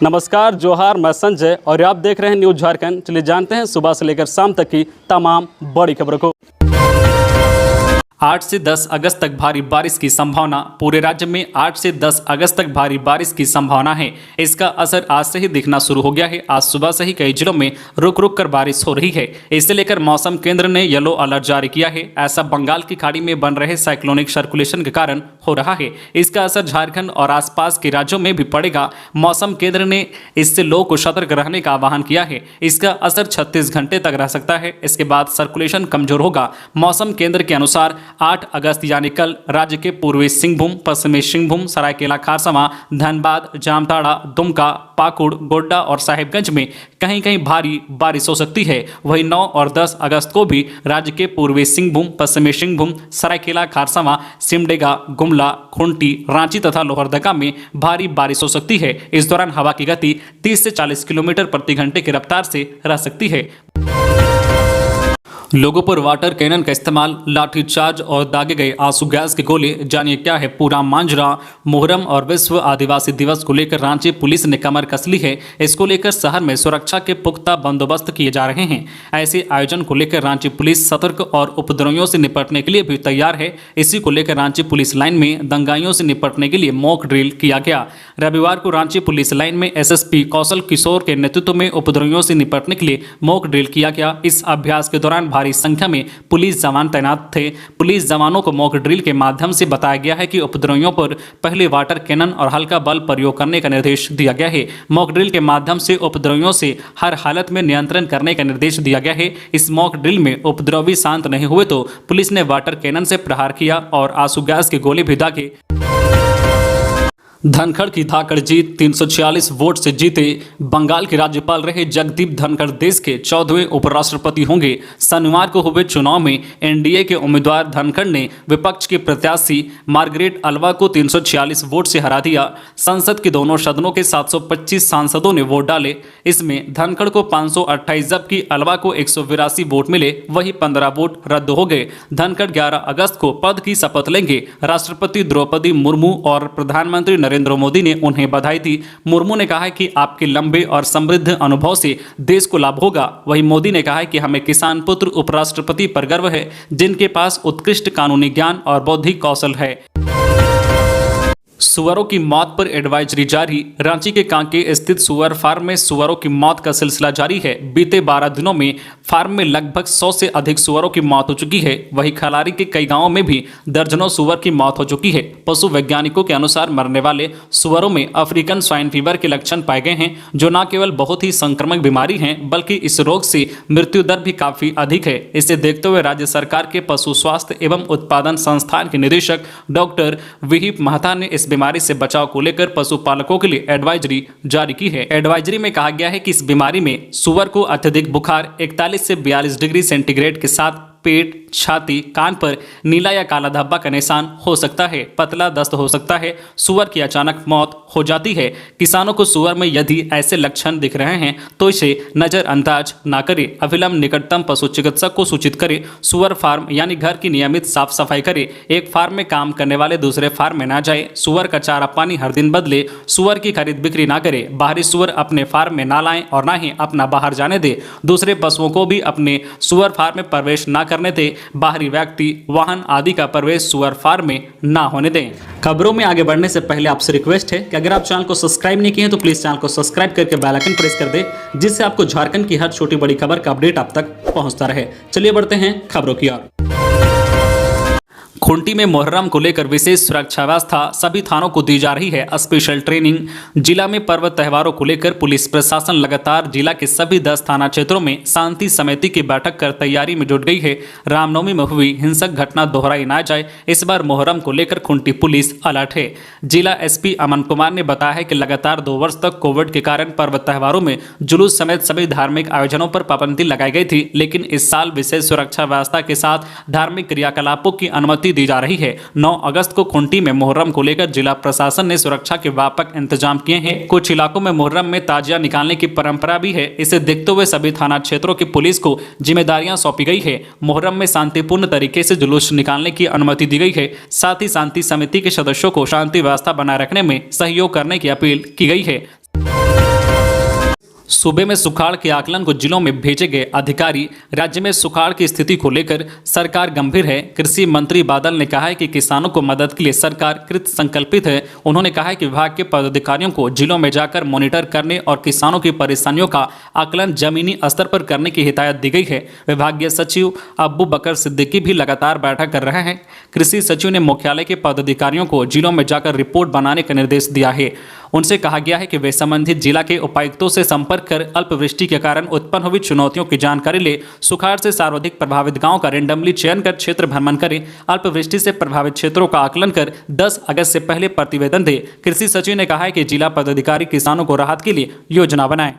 नमस्कार, जोहार, मैं संजय और आप देख रहे हैं न्यूज झारखंड। चलिए जानते हैं सुबह से लेकर शाम तक की तमाम बड़ी खबरों को। 8 से 10 अगस्त तक भारी बारिश की संभावना। पूरे राज्य में 8 से 10 अगस्त तक भारी बारिश की संभावना है। इसका असर आज से ही दिखना शुरू हो गया है। आज सुबह से ही कई जिलों में रुक रुक कर बारिश हो रही है। इसे लेकर मौसम केंद्र ने येलो अलर्ट जारी किया है। ऐसा बंगाल की खाड़ी में बन रहे साइक्लोनिक सर्कुलेशन के कारण हो रहा है। इसका असर झारखंड और आसपास के राज्यों में भी पड़ेगा। मौसम केंद्र ने इससे लोगों को सतर्क रहने का आह्वान किया है। इसका असर 36 घंटे तक रह सकता है। इसके बाद सर्कुलेशन कमजोर होगा। मौसम केंद्र के अनुसार 8 अगस्त यानी कल राज्य के पूर्वी सिंहभूम, पश्चिमी सिंहभूम, सरायकेला खरसावां, धनबाद, जामताड़ा, दुमका, पाकुड़, गोड्डा और साहिबगंज में कहीं कहीं भारी बारिश हो सकती है। वहीं 9 और 10 अगस्त को भी राज्य के पूर्वी सिंहभूम, पश्चिमी सिंहभूम, सरायकेला खरसावां, सिमडेगा, गुमला, खूंटी, रांची तथा लोहरदगा में भारी बारिश हो सकती है। इस दौरान हवा की गति 30 से 40 किलोमीटर प्रति घंटे की रफ्तार से रह सकती है। लोगों पर वाटर कैनन का इस्तेमाल, लाठीचार्ज और दागे गए आंसू गैस के गोले। जानिए क्या है पूरा मांजरा। मुहर्रम और विश्व आदिवासी दिवस को लेकर रांची पुलिस ने कमर कस ली है। इसको लेकर शहर में सुरक्षा के पुख्ता बंदोबस्त किए जा रहे हैं। ऐसे आयोजन को लेकर रांची पुलिस सतर्क और उपद्रवियों से निपटने के लिए भी तैयार है। इसी को लेकर रांची पुलिस लाइन में दंगाइयों से निपटने के लिए मॉक ड्रिल किया गया। रविवार को रांची पुलिस लाइन में एसएसपी कौशल किशोर के नेतृत्व में उपद्रवियों से निपटने के लिए मॉक ड्रिल किया गया। इस अभ्यास के दौरान भारी संख्या में पुलिस जवान तैनात थे। पुलिस जवानों को मॉक ड्रिल के माध्यम से बताया गया है कि उपद्रवियों पर पहले वाटर कैनन और हल्का बल प्रयोग करने का निर्देश दिया गया है। मॉक ड्रिल के माध्यम से उपद्रवियों से हर हालत में नियंत्रण करने का निर्देश दिया गया है। इस मॉक ड्रिल में उपद्रवी शांत नहीं हुए तो पुलिस ने वाटर कैनन से प्रहार किया और आंसू गैस के गोले भी दागे। धनखड़ की धाकड़ जीत, 346 वोट से जीते। बंगाल के राज्यपाल रहे जगदीप धनखड़ देश के 14वें उपराष्ट्रपति होंगे। शनिवार को हुए चुनाव में एनडीए के उम्मीदवार धनखड़ ने विपक्ष के प्रत्याशी मार्गरेट अल्वा को 346 वोट से हरा दिया। संसद के दोनों सदनों के 725 सांसदों ने वोट डाले। इसमें धनखड़ को 528 जबकि अल्वा को 182 वोट मिले। वही 15 वोट रद्द हो गए। धनखड़ 11 अगस्त को पद की शपथ लेंगे। राष्ट्रपति द्रौपदी मुर्मू और प्रधानमंत्री नरेंद्र मोदी ने उन्हें बधाई दी। मुर्मू ने कहा है कि आपके लंबे और समृद्ध अनुभव से देश को लाभ होगा। वहीं मोदी ने कहा है कि हमें किसान पुत्र उपराष्ट्रपति पर गर्व है जिनके पास उत्कृष्ट कानूनी ज्ञान और बौद्धिक कौशल है। सुअरों की मौत पर एडवाइजरी जारी। रांची के कांके स्थित सुअर फार्म में सुअरों की मौत का सिलसिला जारी है। बीते 12 दिनों में फार्म में लगभग 100 से अधिक सुअरों की मौत हो चुकी है। वहीं खलारी के कई गांवों में भी दर्जनों सुअर की मौत हो चुकी है। पशु वैज्ञानिकों के अनुसार मरने वाले सुअरों में अफ्रीकन स्वाइन फीवर के लक्षण पाए गए हैं, जो न केवल बहुत ही संक्रामक बीमारी है बल्कि इस रोग से मृत्यु दर भी काफी अधिक है। इसे देखते हुए राज्य सरकार के पशु स्वास्थ्य एवं उत्पादन संस्थान के निदेशक डॉक्टर विहिप महता ने इस बीमारी से बचाव को लेकर पशुपालकों के लिए एडवाइजरी जारी की है। एडवाइजरी में कहा गया है कि इस बीमारी में सुअर को अत्यधिक बुखार 41 से 42 डिग्री सेंटीग्रेड के साथ पेट, छाती, कान पर नीला या काला धब्बा का निशान हो सकता है। पतला दस्त हो सकता है। सुअर की अचानक मौत हो जाती है। किसानों को सुअर में यदि ऐसे लक्षण दिख रहे हैं तो इसे नजरअंदाज ना करें। अविलंब निकटतम पशु चिकित्सक को सूचित करें। सुअर फार्म यानी घर की नियमित साफ सफाई करें। एक फार्म में काम करने वाले दूसरे फार्म में ना जाए। सुअर का चारा पानी हर दिन बदले। सुअर की खरीद बिक्री ना करें। बाहरी सुअर अपने फार्म में ना लाएं और ना ही अपना बाहर जाने दें। दूसरे पशुओं को भी अपने सुअर फार्म में प्रवेश ना करने दें। बाहरी व्यक्ति, वाहन आदि का प्रवेश सुअर फार्म में ना होने दें। खबरों में आगे बढ़ने से पहले आपसे रिक्वेस्ट है कि अगर आप चैनल को सब्सक्राइब नहीं किए हैं तो प्लीज चैनल को सब्सक्राइब करके बेल आइकन प्रेस कर दें, जिससे आपको झारखंड की हर छोटी बड़ी खबर का अपडेट आप तक पहुंचता रहे। चलिए बढ़ते हैं खबरों की ओर। खूंटी में मुहर्रम को लेकर विशेष सुरक्षा व्यवस्था, सभी थानों को दी जा रही है स्पेशल ट्रेनिंग। जिला में पर्व त्योहारों को लेकर पुलिस प्रशासन लगातार जिला के सभी 10 थाना क्षेत्रों में शांति समिति की बैठक कर तैयारी में जुट गई है। रामनवमी में हुई हिंसक घटना दोहराई ना जाए, इस बार मुहर्रम को लेकर खूंटी पुलिस अलर्ट है। जिला एसपी अमन कुमार ने बताया है कि लगातार 2 वर्ष तक कोविड के कारण पर्व त्योहारों में जुलूस समेत सभी धार्मिक आयोजनों पर पाबंदी लगाई गई थी, लेकिन इस साल विशेष सुरक्षा व्यवस्था के साथ धार्मिक क्रियाकलापों की अनुमति दी जा रही है। 9 अगस्त को खूंटी में मुहर्रम को लेकर जिला प्रशासन ने सुरक्षा के व्यापक इंतजाम किए हैं। कुछ इलाकों में मुहर्रम में ताजिया निकालने की परंपरा भी है। इसे देखते हुए सभी थाना क्षेत्रों की पुलिस को जिम्मेदारियां सौंपी गई है। मुहर्रम में शांतिपूर्ण तरीके से जुलूस निकालने की अनुमति दी गई है। साथ ही शांति समिति के सदस्यों को शांति व्यवस्था बनाए रखने में सहयोग करने की अपील की गई है। सूबे में सुखाड़ के आकलन को जिलों में भेजे गए अधिकारी। राज्य में सुखाड़ की स्थिति को लेकर सरकार गंभीर है। कृषि मंत्री बादल ने कहा है कि किसानों को मदद के लिए सरकार कृत संकल्पित है। उन्होंने कहा है कि विभाग के पदाधिकारियों को जिलों में जाकर मॉनिटर करने और किसानों की परेशानियों का आकलन जमीनी स्तर पर करने की हिदायत दी गई है। विभागीय सचिव अब्बू बकर सिद्दीकी भी लगातार बैठक कर रहे हैं। कृषि सचिव ने मुख्यालय के पदाधिकारियों को जिलों में जाकर रिपोर्ट बनाने का निर्देश दिया है। उनसे कहा गया है कि वे संबंधित जिला के उपायुक्तों से संपर्क कर अल्पवृष्टि के कारण उत्पन्न हुई चुनौतियों की जानकारी ले सुखाड़ से सर्वाधिक प्रभावित गांव का रेंडमली चयन कर क्षेत्र भ्रमण करें। अल्पवृष्टि से प्रभावित क्षेत्रों का आकलन कर 10 अगस्त से पहले प्रतिवेदन दे। कृषि सचिव ने कहा है कि जिला पदाधिकारी किसानों को राहत के लिए योजना बनाएं।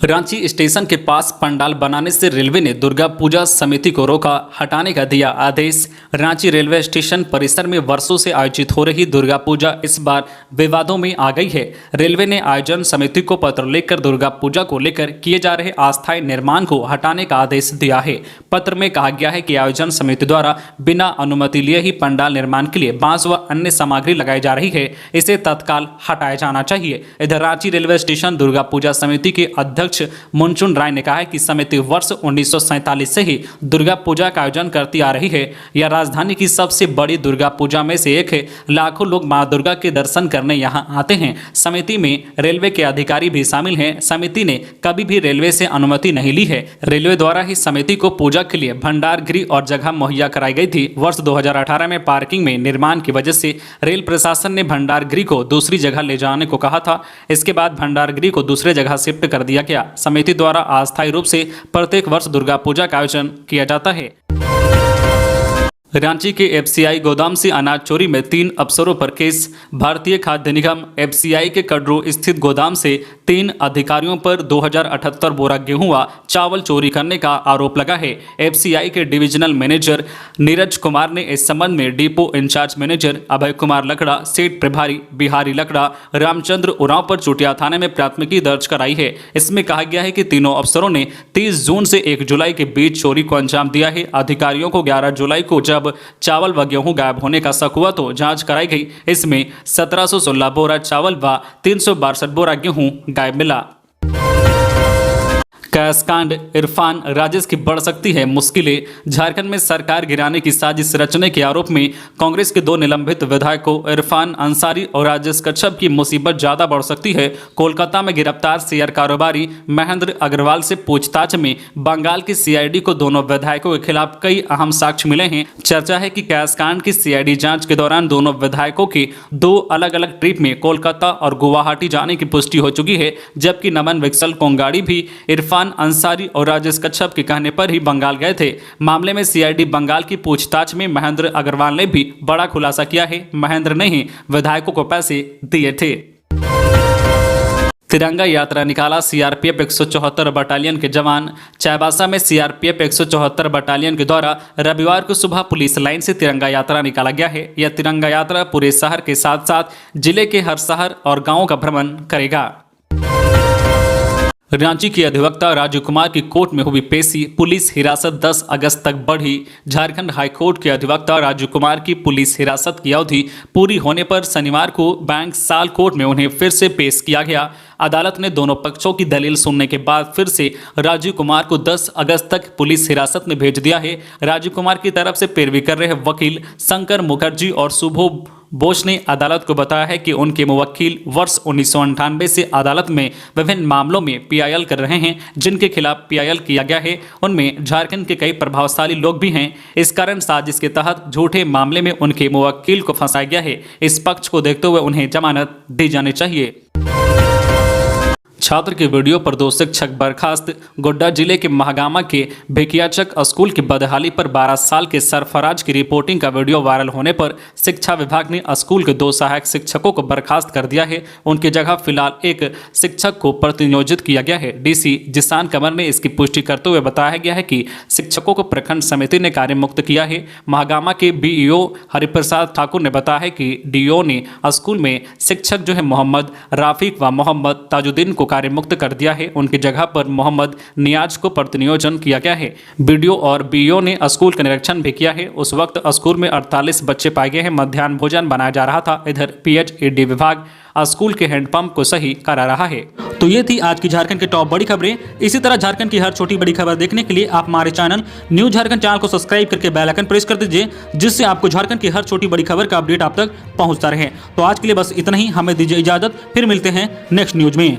रांची स्टेशन के पास पंडाल बनाने से रेलवे ने दुर्गा पूजा समिति को रोका, हटाने का दिया आदेश। रांची रेलवे स्टेशन परिसर में वर्षों से आयोजित हो रही दुर्गा पूजा इस बार विवादों में आ गई है। रेलवे ने आयोजन समिति को पत्र लिखकर दुर्गा पूजा को लेकर किए जा रहे अस्थायी निर्माण को हटाने का आदेश दिया है। पत्र में कहा गया है कि आयोजन समिति द्वारा बिना अनुमति लिए ही पंडाल निर्माण के लिए बांस व अन्य सामग्री लगाई जा रही है, इसे तत्काल हटाया जाना चाहिए। इधर रांची रेलवे स्टेशन दुर्गा पूजा समिति के अध्यक्ष मुनचुन राय ने कहा है कि समिति वर्ष 1947 से ही दुर्गा पूजा का आयोजन करती आ रही है। यह राजधानी की सबसे बड़ी दुर्गा पूजा में से एक है। लाखों लोग मां दुर्गा के दर्शन करने यहां आते हैं। समिति में रेलवे के अधिकारी भी शामिल हैं। समिति ने कभी भी रेलवे से अनुमति नहीं ली है। रेलवे द्वारा ही समिति को पूजा के लिए भंडार गृह और जगह मुहैया कराई गई थी। वर्ष 2018 में पार्किंग में निर्माण की वजह से रेल प्रशासन ने भंडार गृह को दूसरी जगह ले जाने को कहा था। इसके बाद भंडार गृह को दूसरे जगह शिफ्ट कर दिया गया। समिति द्वारा अस्थायी रूप से प्रत्येक वर्ष दुर्गा पूजा का आयोजन किया जाता है। रांची के एफसीआई गोदाम से अनाज चोरी में 3 अफसरों पर केस। भारतीय खाद्य निगम एफसीआई के कड्रू स्थित गोदाम से 3 अधिकारियों पर 2078 बोरा गेहूं व चावल चोरी करने का आरोप लगा है। एफसीआई के डिविजनल मैनेजर नीरज कुमार ने इस संबंध में depot in charge manager Abhay Kumar लकड़ा, सेठ प्रभारी बिहारी लकड़ा, रामचंद्र उरांव पर चुटिया थाने में प्राथमिकी दर्ज कराई है। इसमें कहा गया है कि तीनों अफसरों ने 30 जून से 1 जुलाई के बीच चोरी को अंजाम दिया है। अधिकारियों को 11 जुलाई को जब चावल व गेहूं गायब होने का शक हुआ तो जांच कराई गई। इसमें 1716 बोरा चावल व 362 बोरा गेहूं गायब मिला। कैशकांड, इरफान राजेश की बढ़ सकती है मुश्किलें। झारखंड में सरकार गिराने की साजिश रचने के आरोप में कांग्रेस के 2 निलंबित विधायकों इरफान अंसारी और राजेश कच्छप की मुसीबत ज्यादा बढ़ सकती है। कोलकाता में गिरफ्तार शेयर कारोबारी महेंद्र अग्रवाल से पूछताछ में बंगाल की सीआईडी को दोनों विधायकों के खिलाफ कई अहम साक्ष्य मिले हैं। चर्चा है कि कैशकांड की सीआईडी जांच के दौरान दोनों विधायकों के 2 अलग अलग ट्रिप में कोलकाता और गुवाहाटी जाने की पुष्टि हो चुकी है, जबकि नमन विक्सल कोंगाड़ी भी इरफान अंसारी और राजेश कच्छप के कहने पर ही बंगाल गए थे। मामले में सीआईडी बंगाल की पूछताछ में महेंद्र अग्रवाल ने भी बड़ा खुलासा किया है। महेंद्र ने ही विधायकों को पैसे दिए थे। तिरंगा यात्रा निकाला सीआरपीएफ 174 बटालियन के जवान। चाईबासा में सीआरपीएफ 174 बटालियन के द्वारा रविवार को सुबह पुलिस लाइन से तिरंगा यात्रा निकाला गया है। यह तिरंगा यात्रा पूरे शहर के साथ साथ जिले के हर शहर और गाँव का भ्रमण करेगा। रांची के अधिवक्ता राजीव कुमार की कोर्ट में हुई पेशी, पुलिस हिरासत 10 अगस्त तक बढ़ी। झारखंड हाईकोर्ट के अधिवक्ता राजीव कुमार की पुलिस हिरासत की अवधि पूरी होने पर शनिवार को बैंक साल कोर्ट में उन्हें फिर से पेश किया गया। अदालत ने दोनों पक्षों की दलील सुनने के बाद फिर से राजीव कुमार को 10 अगस्त तक पुलिस हिरासत में भेज दिया है। राजीव कुमार की तरफ से पैरवी कर रहे वकील शंकर मुखर्जी और शुभो बोस ने अदालत को बताया है कि उनके मुवक्किल वर्ष 1998 से अदालत में विभिन्न मामलों में पीआईएल कर रहे हैं। जिनके खिलाफ पीआईएल किया गया है उनमें झारखंड के कई प्रभावशाली लोग भी हैं। इस कारण साजिश के तहत झूठे मामले में उनके मुवक्किल को फंसाया गया है। इस पक्ष को देखते हुए उन्हें जमानत दी जानी चाहिए। छात्र के वीडियो पर 2 शिक्षक बर्खास्त। गोड्डा जिले के महागामा के भिकियाचक स्कूल की बदहाली पर 12 साल के सरफराज की रिपोर्टिंग का वीडियो वायरल होने पर शिक्षा विभाग ने स्कूल के 2 सहायक शिक्षकों को बर्खास्त कर दिया है। उनकी जगह फिलहाल एक शिक्षक को प्रतिनियोजित किया गया है। डीसी जिसान कमर ने इसकी पुष्टि करते हुए बताया गया है कि शिक्षकों को प्रखंड समिति ने कार्य मुक्त किया है। महागामा के बीईओ हरिप्रसाद ठाकुर ने बताया है कि डीओ ने स्कूल में शिक्षक जो है मोहम्मद राफिक व मोहम्मद ताजुद्दीन को कार्य मुक्त कर दिया है। उनकी जगह पर मोहम्मद नियाज को प्रतिनियोजन किया गया है। बीडीओ और बीईओ ने स्कूल का निरीक्षण भी किया है। उस वक्त स्कूल में 48 बच्चे पाए गए हैं। मध्याह्न भोजन बनाया जा रहा था। इधर पीएचईडी विभाग स्कूल के हैंडपंप को सही करा रहा है। तो ये थी आज की झारखंड की टॉप बड़ी खबरें। इसी तरह झारखंड की हर छोटी बड़ी खबर देखने के लिए आप हमारे चैनल न्यूज झारखंड चैनल को सब्सक्राइब करके बेल आइकन प्रेस कर दीजिए, जिससे आपको झारखंड की हर छोटी बड़ी खबर का अपडेट आप तक पहुंचता रहे। तो आज के लिए बस इतना ही, हमें दीजिए इजाजत, फिर मिलते हैं नेक्स्ट न्यूज में।